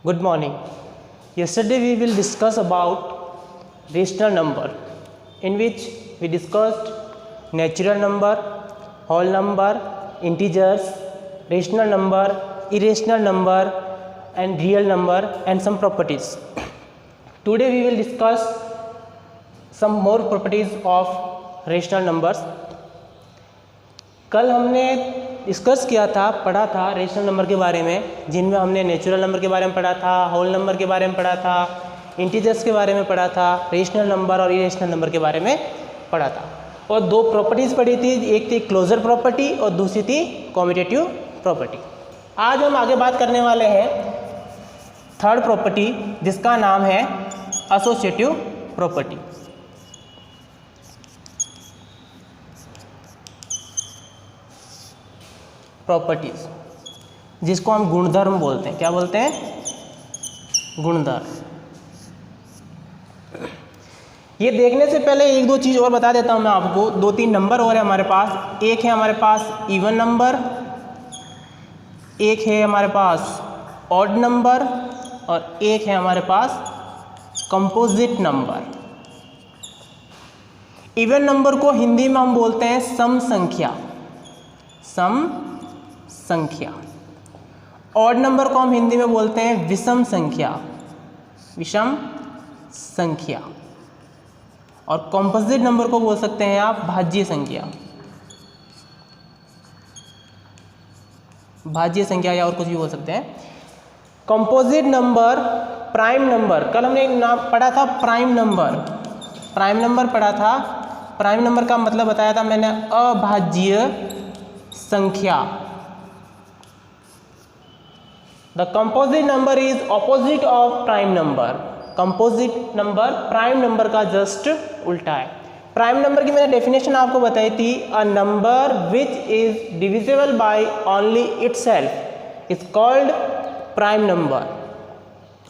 Good morning. Yesterday we will discuss about rational number, in which we discussed natural number, whole number, integers, rational number, irrational number and real number and some properties. Today we will discuss some more properties of rational numbers. कल हमने discuss किया था, पढ़ा था rational number के बारे में, जिनमें हमने नेचुरल नंबर के बारे में पढ़ा था, होल नंबर के बारे में पढ़ा था, इंटीजर्स के बारे में पढ़ा था, रेशनल नंबर और इरेशनल नंबर के बारे में पढ़ा था और दो प्रॉपर्टीज़ पढ़ी थी, एक थी क्लोजर प्रॉपर्टी और दूसरी थी कॉम्यूटेटिव प्रॉपर्टी। आज हम आगे बात करने वाले हैं थर्ड प्रॉपर्टी, जिसका नाम है एसोसिएटिव प्रॉपर्टी। प्रॉपर्टीज, जिसको हम गुणधर्म बोलते हैं। क्या बोलते हैं? गुणधर्म। ये देखने से पहले एक दो चीज़ और बता देता हूं मैं आपको। दो तीन नंबर और है हमारे पास। एक है हमारे पास इवन नंबर, एक है हमारे पास ऑड नंबर और एक है हमारे पास कंपोजिट नंबर। इवन नंबर को हिंदी में हम बोलते हैं सम संख्या, सम संख्या। ऑड नंबर को हम हिंदी में बोलते हैं विषम संख्या, विषम संख्या। और कंपोजिट नंबर को बोल सकते हैं आप भाज्य संख्या, भाज्य संख्या या और कुछ भी बोल सकते हैं। कंपोजिट नंबर, प्राइम नंबर, कल हमने एक नाम पढ़ा था प्राइम नंबर, प्राइम नंबर पढ़ा था। प्राइम नंबर का मतलब बताया था मैंने, अभाज्य संख्या। The composite number is opposite of prime number. Composite number prime number का जस्ट उल्टा है। प्राइम नंबर की मैंने डेफिनेशन आपको बताई थी, a number which is divisible by only itself is called prime number.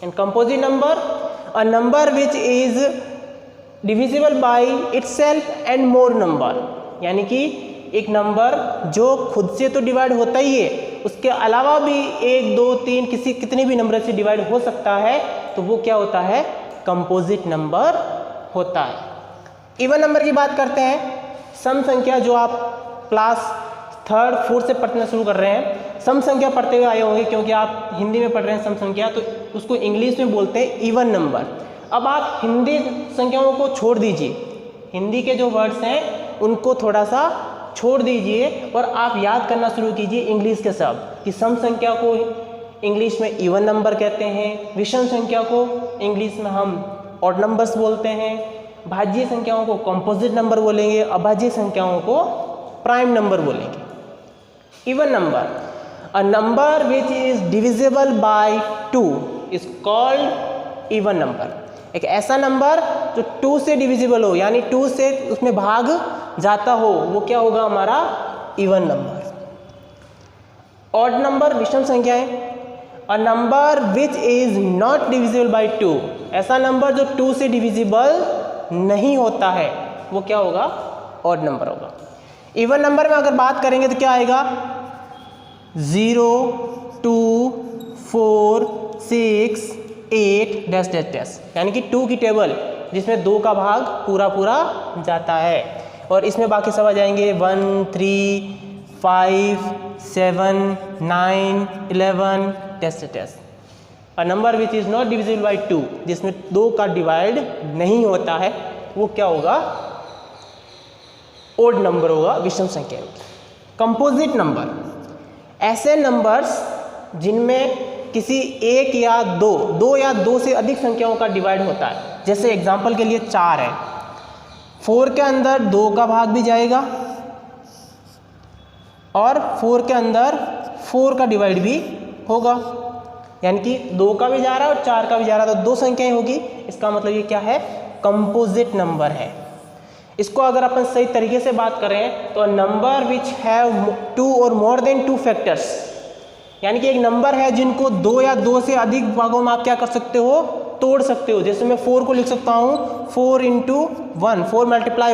And composite number, a number which is divisible by itself and more number. यानी कि एक नंबर जो खुद से तो डिवाइड होता ही है, उसके अलावा भी एक दो तीन कितने भी नंबर से डिवाइड हो सकता है, तो वो क्या होता है? कंपोजिट नंबर होता है। इवन नंबर की बात करते हैं। सम संख्या, जो आप क्लास थर्ड फोर्थ से पढ़ना शुरू कर रहे हैं, सम संख्या पढ़ते हुए आए होंगे, क्योंकि आप हिंदी में पढ़ रहे हैं सम संख्या, तो उसको इंग्लिश में बोलते हैं इवन नंबर। अब आप हिंदी संख्याओं को छोड़ दीजिए, हिंदी के जो वर्ड्स हैं उनको थोड़ा सा छोड़ दीजिए और आप याद करना शुरू कीजिए इंग्लिश के शब्द, कि सम संख्या को इंग्लिश में इवन नंबर कहते हैं, विषम संख्या को इंग्लिश में हम ऑड नंबर्स बोलते हैं, भाज्य संख्याओं को कंपोजिट नंबर बोलेंगे, अभाज्य संख्याओं को प्राइम नंबर बोलेंगे। Even number, a number which is divisible by 2 is called even number. एक ऐसा नंबर जो 2 से डिविजिबल हो, यानी 2 से उसमें भाग जाता हो, वो क्या होगा? हमारा इवन नंबर। ऑड नंबर, विषम संख्याएं। A number which is not divisible by 2, ऐसा नंबर जो 2 से डिविजिबल नहीं होता है, वो क्या होगा? ऑड नंबर होगा। इवन नंबर में अगर बात करेंगे तो क्या आएगा? 0, 2, 4, 6, 8 डैश डैश डैश, यानी कि 2 की टेबल जिसमें 2 का भाग पूरा पूरा जाता है, और इसमें बाकी सब आ जाएंगे 1, 3, 5, 7, 9, 11 dash dash. A number which is not divisible by 2, जिसमें 2 का डिवाइड नहीं होता है, वो क्या होगा? ओड नंबर होगा, विषम संख्या। कंपोजिट नंबर, ऐसे नंबर्स जिनमें किसी एक या दो या दो से अधिक संख्याओं का डिवाइड होता है। जैसे एग्जांपल के लिए 4 है, 4 के अंदर 2 का भाग भी जाएगा और 4 के अंदर 4 का डिवाइड भी होगा, यानी कि 2 का भी जा रहा है और 4 का भी जा रहा है, तो 2 संख्याएं होगी। इसका मतलब ये क्या है? कंपोजिट नंबर है। इसको अगर अपन सही तरीके से बात करें तो नंबर विच हैव 2 और मोर देन 2 फैक्टर्स, यानी कि एक नंबर है जिनको 2 या 2 से अधिक भागों में आप क्या कर सकते हो? तोड़ सकते हो। जैसे मैं 4 को लिख सकता हूँ 4 × 1, 4 ×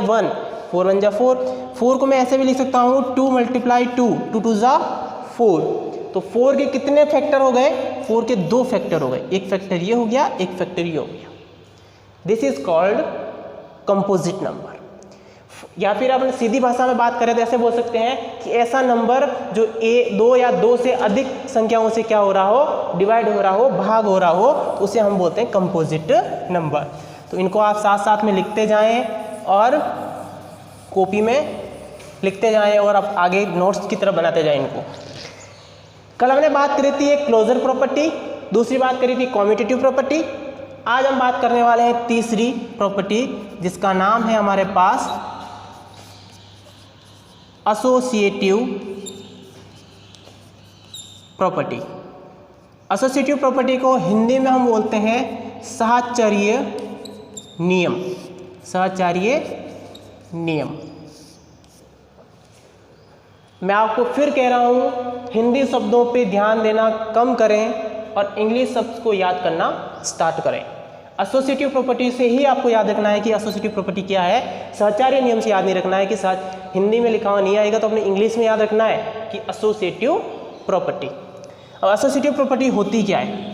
1, 4 1 जा 4। 4 को मैं ऐसे भी लिख सकता हूँ 2 × 2, 2 2 जा 4। तो 4 के कितने फैक्टर हो गए? 4 के 2 फैक्टर हो गए, एक फैक्टर ये हो गया, एक फैक्टर ये हो गया। This is called composite number. या फिर अपन सीधी भाषा में बात करें तो ऐसे बोल सकते हैं कि ऐसा नंबर जो 2 या 2 से अधिक संख्याओं से क्या हो रहा हो, डिवाइड हो रहा हो, भाग हो रहा हो, तो उसे हम बोलते हैं कंपोजिट नंबर। तो इनको आप साथ साथ में लिखते जाएं और कॉपी में लिखते जाएं और आप आगे नोट्स की तरह बनाते जाएं इनको। कल हमने बात करी थी एक क्लोजर प्रॉपर्टी, दूसरी बात करी थी कॉम्यूटेटिव प्रॉपर्टी। आज हम बात करने वाले हैं तीसरी प्रॉपर्टी, जिसका नाम है हमारे पास एसोसिएटिव प्रॉपर्टी। एसोसिएटिव प्रॉपर्टी को हिंदी में हम बोलते हैं साहचर्य नियम। साहचर्य नियम। मैं आपको फिर कह रहा हूँ, हिंदी शब्दों पे ध्यान देना कम करें और इंग्लिश शब्द को याद करना स्टार्ट करें। एसोसिएटिव प्रॉपर्टी से ही आपको याद रखना है कि एसोसिएटिव प्रॉपर्टी क्या है। सहचार्य नियम से याद नहीं रखना है कि हिंदी में लिखा हुआ नहीं आएगा, तो अपने इंग्लिश में याद रखना है कि एसोसिएटिव प्रॉपर्टी। अब एसोसिएटिव प्रॉपर्टी होती क्या है?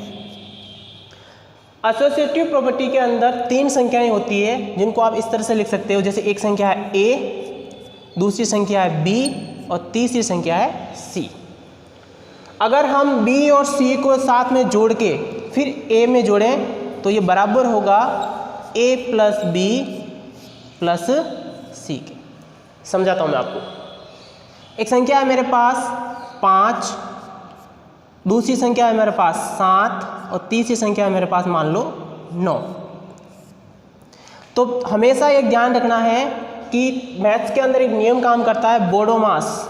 एसोसिएटिव प्रॉपर्टी के अंदर 3 संख्याएं होती है जिनको आप इस तरह से लिख सकते हो, जैसे एक संख्या है A, दूसरी संख्या है B और तीसरी संख्या है C। अगर हम B और C को साथ में जोड़ के फिर A में जोड़ें तो ये बराबर होगा A plus B plus C के। समझाता हूँ मैं आपको। एक संख्या है मेरे पास 5, दूसरी संख्या है मेरे पास 7 और तीसरी संख्या है मेरे पास मान लो 9। तो हमेशा एक ध्यान रखना है कि मैथ्स के अंदर एक नियम काम करता है, बोडोमास।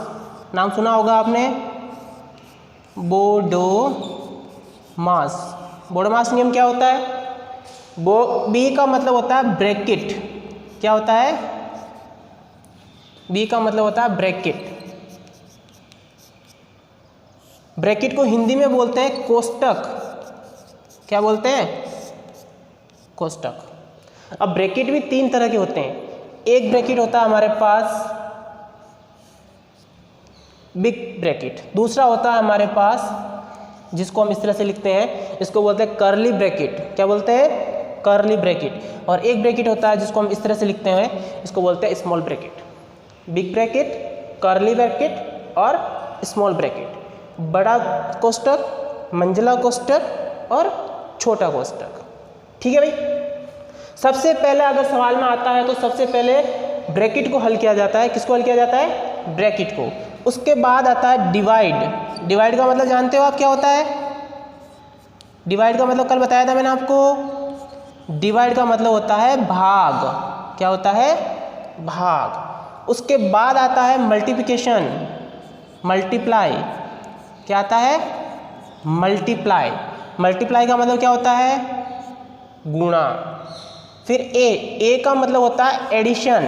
नाम सुना होगा आपने, बोडोमास। बोडोमास नियम क्या होता है? बी का मतलब होता है ब्रैकेट। क्या होता है? बी का मतलब होता है ब्रैकेट। ब्रैकेट को हिंदी में बोलते हैं कोष्टक। क्या बोलते हैं? कोष्टक। अब ब्रैकेट भी 3 तरह के होते हैं। एक ब्रैकेट होता है हमारे पास बिग ब्रैकेट, दूसरा होता है हमारे पास जिसको हम इस तरह से लिखते हैं, इसको बोलते हैं कर्ली ब्रैकेट। क्या बोलते हैं? Curly bracket. और एक ब्रैकेट होता है जिसको हम इस तरह से लिखते हैं, इसको बोलते हैं small bracket. Big bracket, curly bracket और स्मॉल ब्रैकेट। बड़ा कोष्टक, मंझला कोष्टक और छोटा कोष्टक। ठीक है भाई। सबसे पहले अगर सवाल में आता है तो सबसे पहले ब्रैकेट को हल किया जाता है। किसको हल किया जाता है? ब्रैकेट को। उसके बाद आता है डिवाइड। डिवाइड का मतलब जानते हो आप क्या होता है? डिवाइड का मतलब कल बताया था मैंने आपको। डिवाइड का मतलब होता है भाग। क्या होता है? भाग। उसके बाद आता है मल्टीप्लिकेशन, मल्टीप्लाई। क्या आता है? मल्टीप्लाई। मल्टीप्लाई का मतलब क्या होता है? गुणा। फिर ए का मतलब होता है एडिशन।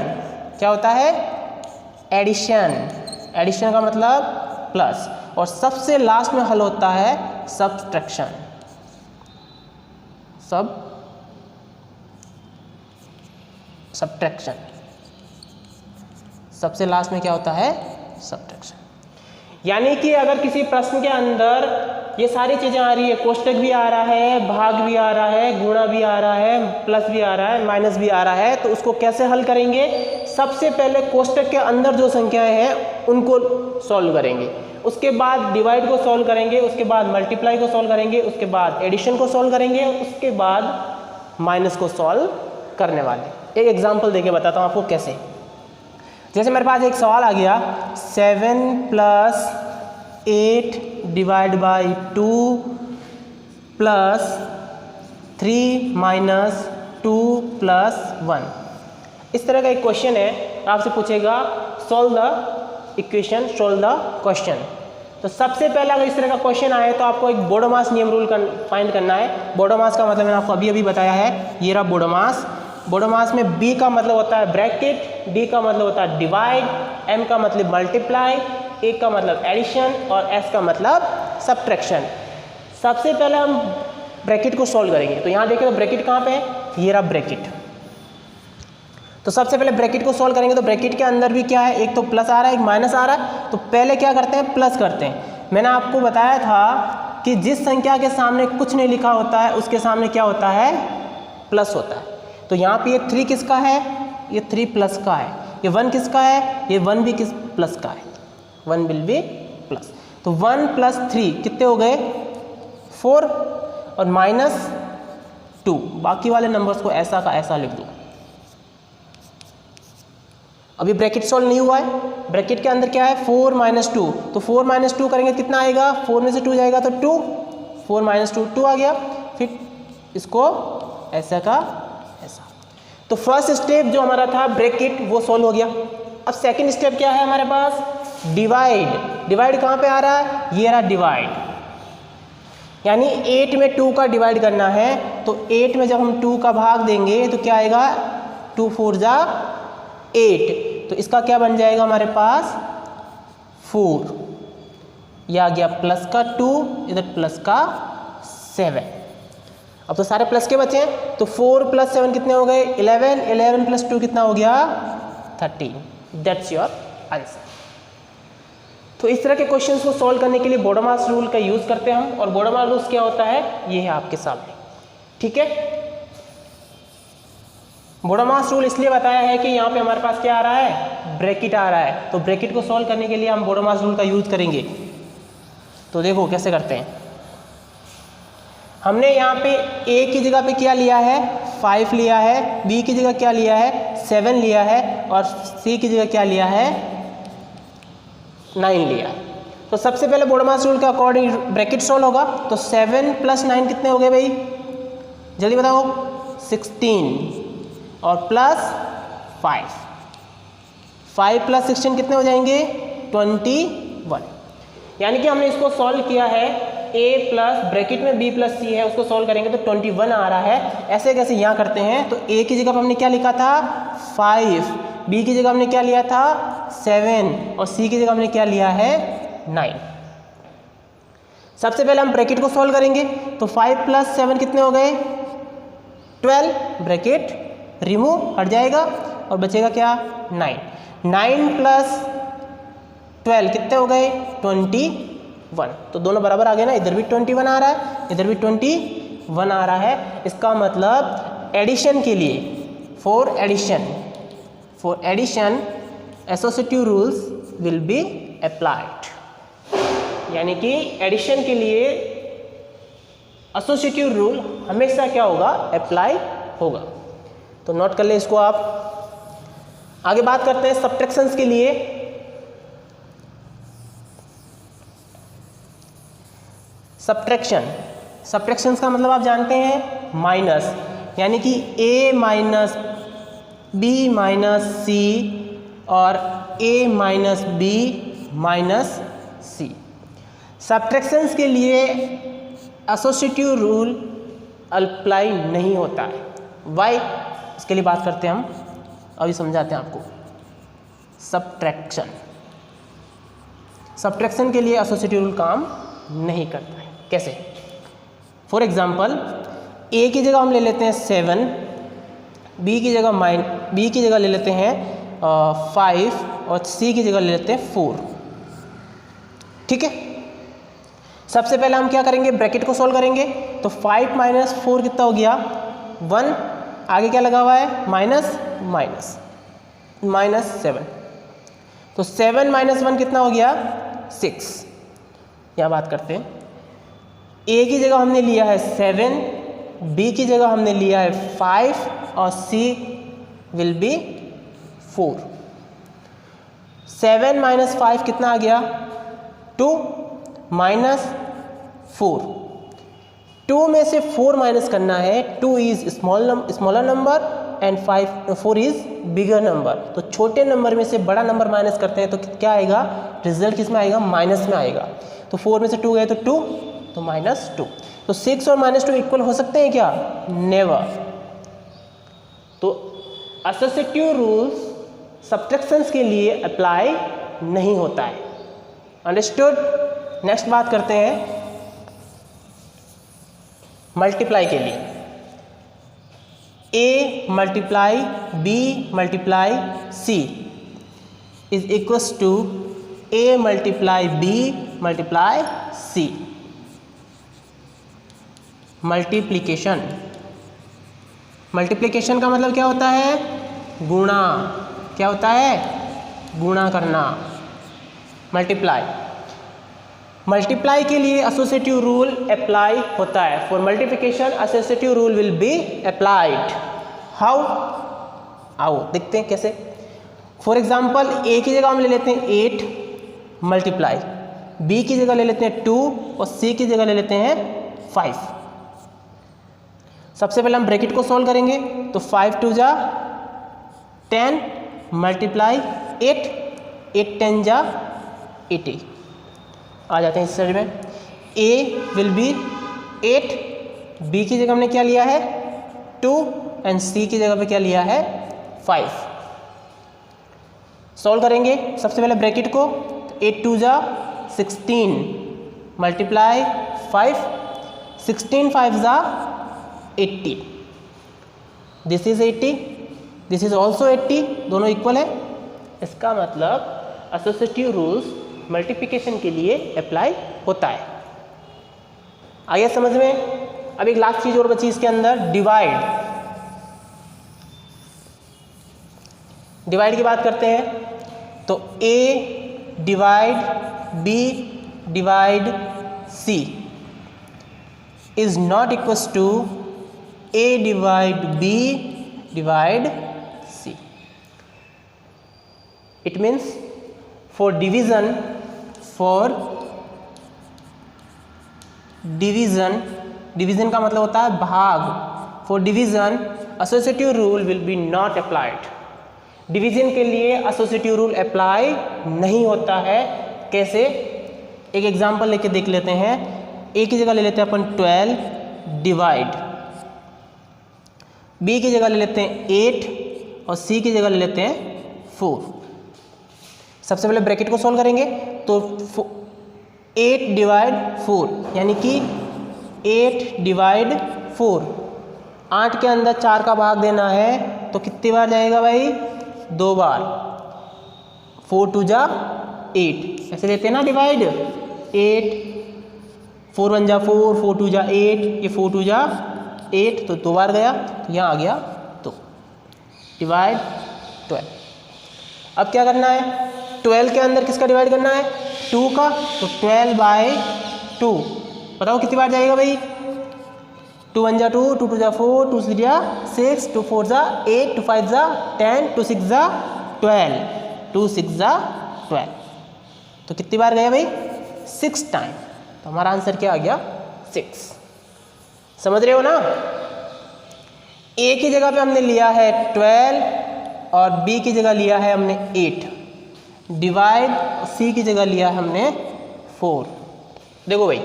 क्या होता है? एडिशन। एडिशन का मतलब प्लस। और सबसे लास्ट में हल होता है सब्ट्रैक्शन। सब्ट्रैक्शन। सबसे लास्ट में क्या होता है? सब्ट्रैक्शन। यानी कि अगर किसी प्रश्न के अंदर ये सारी चीज़ें आ रही है, कोष्टक भी आ रहा है, भाग भी आ रहा है, गुणा भी आ रहा है, प्लस भी आ रहा है, माइनस भी आ रहा है, तो उसको कैसे हल करेंगे? सबसे पहले कोष्टक के अंदर जो संख्याएं हैं उनको सॉल्व करेंगे, उसके बाद डिवाइड को सॉल्व करेंगे, उसके बाद मल्टीप्लाई को सॉल्व करेंगे, उसके बाद एडिशन को सॉल्व करेंगे, उसके बाद माइनस को सॉल्व करने वाले। एक एग्जाम्पल देके बताता हूँ आपको कैसे। जैसे मेरे पास एक सवाल आ गया, 7 + 8 divide by 2 plus 3 minus 2 plus 1। इस तरह का एक क्वेश्चन है, आपसे पूछेगा solve the equation, solve the question. तो सबसे पहले अगर इस तरह का क्वेश्चन आए तो आपको एक बोडोमास नियम रूल फाइंड करना है। बोडोमास का मतलब मैंने आपको अभी अभी बताया है, ये रहा बोडोमास। बोडोमास में B का मतलब होता है ब्रैकेट, D का मतलब होता है डिवाइड, M का मतलब मल्टीप्लाई, A का मतलब एडिशन और S का मतलब सब्ट्रैक्शन। सबसे पहले हम ब्रैकेट को सॉल्व करेंगे। तो यहाँ देखिए तो ब्रैकेट कहाँ पे है? ये रहा ब्रैकेट। तो सबसे पहले ब्रैकेट को सॉल्व करेंगे तो ब्रैकेट के अंदर भी क्या है? एक तो प्लस आ रहा है, एक माइनस आ रहा है। तो पहले क्या करते हैं? प्लस करते हैं। मैंने आपको बताया था कि जिस संख्या के सामने कुछ नहीं लिखा होता है उसके सामने क्या होता है, प्लस होता है। तो यहाँ पे ये 3 किसका है, ये 3 प्लस का है। ये 1 किसका है, ये 1 भी किस प्लस का है, 1 विल बी प्लस। तो 1 + 3 कितने हो गए, 4 और -2। बाकी वाले नंबर्स को ऐसा का ऐसा लिख दो। अभी ब्रैकेट सॉल्व नहीं हुआ है, ब्रैकेट के अंदर क्या है 4 - 2, तो 4 - 2 करेंगे कितना आएगा, 4 में से 2 जाएगा तो 2, 4 - 2 2 आ गया। फिर इसको ऐसा का ऐसा। तो फर्स्ट स्टेप जो हमारा था ब्रैकेट वो सॉल्व हो गया। अब सेकंड स्टेप क्या है हमारे पास, डिवाइड। डिवाइड कहाँ पे आ रहा है, ये रहा डिवाइड, यानी 8 में 2 का डिवाइड करना है। तो 8 में जब हम 2 का भाग देंगे तो क्या आएगा, 2 4 जा 8, तो इसका क्या बन जाएगा हमारे पास 4। यह आ गया प्लस का 2, इधर प्लस का 7। अब तो सारे प्लस के बचे हैं, तो 4 + 7 कितने हो गए 11, 11 + 2 कितना हो गया 13। That's your answer. तो इस तरह के क्वेश्चंस को सॉल्व करने के लिए बोडोमास रूल का यूज़ करते हैं हम। और बोडोमास रूल क्या होता है, ये है आपके सामने, ठीक है। बोडोमास रूल इसलिए बताया है कि यहाँ पे हमारे पास क्या आ रहा है, ब्रैकेट आ रहा है। तो ब्रैकेट को सॉल्व करने के लिए हम बोडोमास रूल का यूज़ करेंगे। तो देखो कैसे करते हैं। हमने यहाँ पे ए की जगह पे क्या लिया है, 5 लिया है, बी की जगह क्या लिया है 7 लिया है, और सी की जगह क्या लिया है 9 लिया है। तो सबसे पहले बोडोमास रूल के अकॉर्डिंग ब्रैकेट सॉल्व होगा। तो 7 + 9 कितने हो गए भाई, जल्दी बताओ, 16 और +5, 5 + 16 कितने हो जाएंगे 21। यानी कि हमने इसको सॉल्व किया है, a प्लस ब्रैकेट में b + c है, उसको सॉल्व करेंगे तो 21 आ रहा है। ऐसे कैसे यहाँ करते हैं, तो a की जगह पर हमने क्या लिखा था 5, b की जगह हमने क्या लिया था 7, और c की जगह हमने क्या लिया है 9। सबसे पहले हम ब्रैकेट को सॉल्व करेंगे। तो 5 + 7 कितने हो गए 12, ब्रैकेट रिमूव हट जाएगा और बचेगा क्या 9। 9 + 12 कितने हो गए 21। तो दोनों बराबर आ गए ना, इधर भी 21 आ रहा है, इधर भी 21 आ रहा है। इसका मतलब एडिशन के लिए, for addition associative rules will be applied. यानी कि एडिशन के लिए एसोसिएटिव रूल हमेशा क्या होगा, अप्लाई होगा। तो नोट कर ले इसको आप। आगे बात करते हैं सब्ट्रैक्शंस के लिए। सब्ट्रैक्शंस का मतलब आप जानते हैं माइनस, यानी कि a - b - c और a - b - c। सब्ट्रैक्शंस के लिए एसोसिएटिव रूल अप्लाई नहीं होता है। वाई, इसके लिए बात करते हैं हम, अभी समझाते हैं आपको। सब्ट्रैक्शन के लिए एसोसिएटिव रूल काम नहीं करता है। कैसे, फॉर एग्जाम्पल a की जगह हम ले लेते हैं 7, b की जगह ले लेते हैं 5 और c की जगह ले लेते हैं 4, ठीक है। सबसे पहले हम क्या करेंगे, ब्रैकेट को सोल्व करेंगे। तो 5 - 4 कितना हो गया 1, आगे क्या लगा हुआ है -7। तो 7 - 1 कितना हो गया 6। यहाँ बात करते हैं, a की जगह हमने लिया है 7, b की जगह हमने लिया है 5 और c विल बी 4। 7 - 5 कितना आ गया 2 -4। 2 में से 4 माइनस करना है। 2 is smaller number and 4 is bigger number. तो छोटे नंबर में से बड़ा नंबर माइनस करते हैं तो क्या आएगा, रिजल्ट किस में आएगा, माइनस में आएगा। तो 4 में से 2 गए तो 2, तो -2। तो 6 और -2 इक्वल हो सकते हैं क्या, नेवर। तो एसोसिएटिव रूल्स सब्ट्रैक्शंस के लिए अप्लाई नहीं होता है। अंडरस्टूड। नेक्स्ट बात करते हैं मल्टीप्लाई के लिए। a × b × c is equals to a × b multiply c. Multiplication, multiplication का मतलब क्या होता है? गुणा। क्या होता है? गुणा करना। मल्टीप्लाई, मल्टीप्लाई के लिए एसोसिएटिव रूल अप्लाई होता है। For multiplication associative rule will be applied. How? आओ देखते हैं कैसे। फॉर एग्जाम्पल ए की जगह हम ले लेते हैं 8 मल्टीप्लाई, बी की जगह ले लेते हैं 2 और सी की जगह ले लेते हैं 5। सबसे पहले हम ब्रैकेट को सॉल्व करेंगे तो 5 2 जा 10 मल्टीप्लाई 8, 8 10 जा 80। आ जाते हैं इस साइड में। ए विल बी 8, बी की जगह हमने क्या लिया है 2 एंड सी की जगह पे क्या लिया है 5। सॉल्व करेंगे सबसे पहले ब्रैकेट को, 8 2 जा 16 मल्टीप्लाई 5, 16 5 जा 80। This is 80, this is also 80, दोनों इक्वल है। इसका मतलब एसोसिएटिव रूल्स मल्टीप्लिकेशन के लिए अप्लाई होता है। आइए समझ में। अब एक लास्ट चीज और बची इसके अंदर, डिवाइड। डिवाइड की बात करते हैं तो A divide B divide C is not equals to A divide B divide C. It means for division, division का मतलब होता है भाग। For division associative rule will be not applied. Division के लिए एसोसिएटिव रूल अप्लाई नहीं होता है। कैसे? एक एग्जांपल लेके देख लेते हैं। ए की जगह ले लेते हैं अपन 12 डिवाइड, बी की जगह ले लेते हैं 8 और सी की जगह ले लेते हैं 4। सबसे पहले ब्रैकेट को सॉल्व करेंगे तो 8 डिवाइड 4 यानी कि 8 डिवाइड 4, 8 के अंदर 4 का भाग देना है तो कितनी बार जाएगा भाई? 2 बार। 4 2 जा 8, ऐसे लेते हैं ना डिवाइड। 8 4 1 जा 4, 4 2 जा 8, ये 4 2 जा 8 तो 2 बार गया, तो यहाँ आ गया 2। डिवाइड 12। अब क्या करना है? 12 के अंदर किसका डिवाइड करना है? 2 का, तो 12/2। बताओ कितनी बार जाएगा भाई? 2 1 जा 2, 2 2 जा 4, 2 3 जा 6, 2 4 जा 8, 2 5 जा 10, 2 6 जा 12, 2 6 जा 12। तो कितनी बार गया भाई? 6 टाइम। तो हमारा आंसर क्या आ गया? 6। समझ रहे हो ना? ए की जगह पे हमने लिया है 12 और बी की जगह लिया है हमने 8। डिवाइड सी की जगह लिया है हमने 4। देखो भाई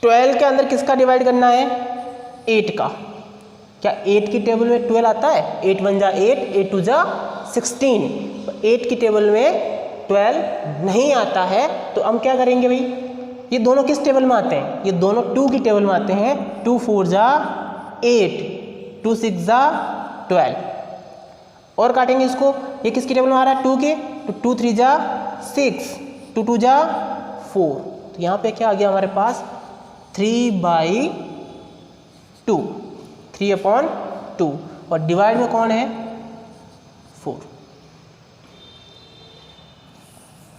12 के अंदर किसका डिवाइड करना है? 8 का। क्या 8 की टेबल में 12 आता है? 8 1 जा 8, 8 2 जा 16। 8 की टेबल में 12 नहीं आता है तो हम क्या करेंगे भाई? ये दोनों किस टेबल में आते हैं? ये दोनों 2 की टेबल में आते हैं। 2 4 जा 8, 2 6 जा 12। और काटेंगे इसको, ये किसकी टेबल में आ रहा है? 2 के, तो 2 3 जा 6, 2 2 जा 4। तो यहाँ पे क्या आ गया हमारे पास? 3/2, 3/2। और डिवाइड में कौन है? 4।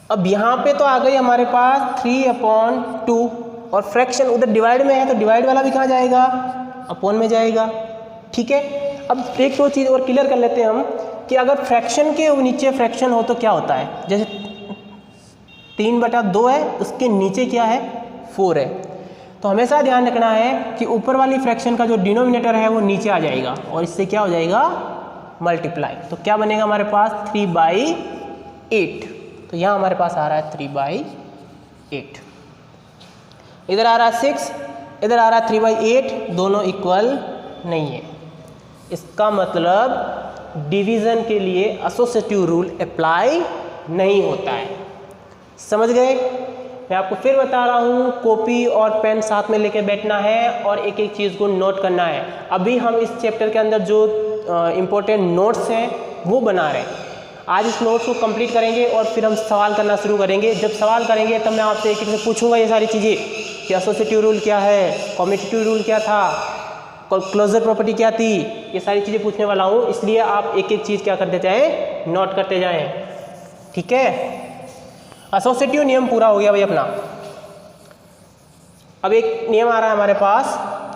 अब यहाँ पे तो आ गई हमारे पास 3/2 और फ्रैक्शन उधर डिवाइड में है तो डिवाइड वाला भी कहाँ जाएगा? अपॉन में जाएगा। ठीक है। अब एक दो चीज़ और क्लियर कर लेते हैं हम कि अगर फ्रैक्शन के नीचे फ्रैक्शन हो तो क्या होता है। जैसे 3/2 है, उसके नीचे क्या है? 4 है। तो हमेशा ध्यान रखना है कि ऊपर वाली फ्रैक्शन का जो डिनोमिनेटर है वो नीचे आ जाएगा और इससे क्या हो जाएगा? मल्टीप्लाई। तो क्या बनेगा हमारे पास? 3/8। तो यहाँ हमारे पास आ रहा है 3/8। इधर आ रहा है 6, इधर आ रहा है 3/8, दोनों इक्वल नहीं है। इसका मतलब डिवीज़न के लिए एसोसिएटिव रूल अप्लाई नहीं होता है। समझ गए? मैं आपको फिर बता रहा हूँ, कॉपी और पेन साथ में लेके बैठना है और एक एक चीज़ को नोट करना है। अभी हम इस चैप्टर के अंदर जो इम्पोर्टेंट नोट्स हैं वो बना रहे हैं। आज इस नोट्स को कंप्लीट करेंगे और फिर हम सवाल करना शुरू करेंगे। जब सवाल करेंगे तब मैं आपसे एक एक से पूछूंगा ये सारी चीज़ें कि एसोसिएटिव रूल क्या है, कम्यूटेटिव रूल क्या था, क्लोजर प्रॉपर्टी क्या थी, ये सारी चीज़ें पूछने वाला हूँ। इसलिए आप एक एक चीज़ क्या करते जाएँ, नोट करते जाएँ। ठीक है, एसोसिएटिव नियम पूरा हो गया भाई अपना। अब एक नियम आ रहा है हमारे पास